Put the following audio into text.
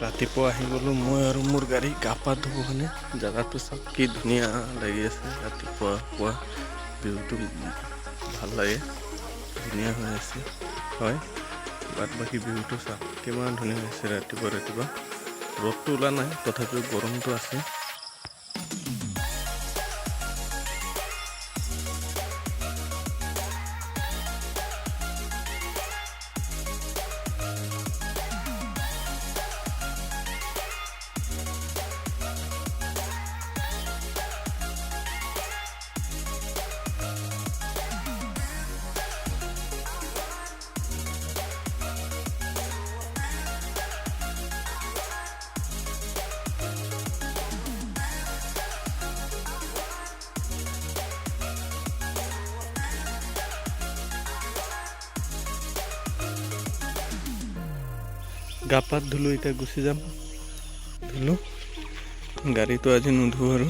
ৰাতিপুৱা আহি গ'লোঁ মই আৰু মোৰ গাড়ী গা পা ধুব কাৰণে। জেগাটো চাওক কি ধুনীয়া লাগি আছে। ৰাতিপুৱা পুৱা ভিউটো ভাল লাগে, ধুনীয়া হৈ আছে হয়। বাদ বাকী ভিউটো চাওক কিমান ধুনীয়া হৈছে ৰাতিপুৱা ৰাতিপুৱা। ৰ'দটো ওলোৱা নাই তথাপিও গৰমটো আছে। গা পাত ধুলোঁ, এতিয়া গুচি যাম। ধুলোঁ, গাড়ীটো আজি নুধো আৰু।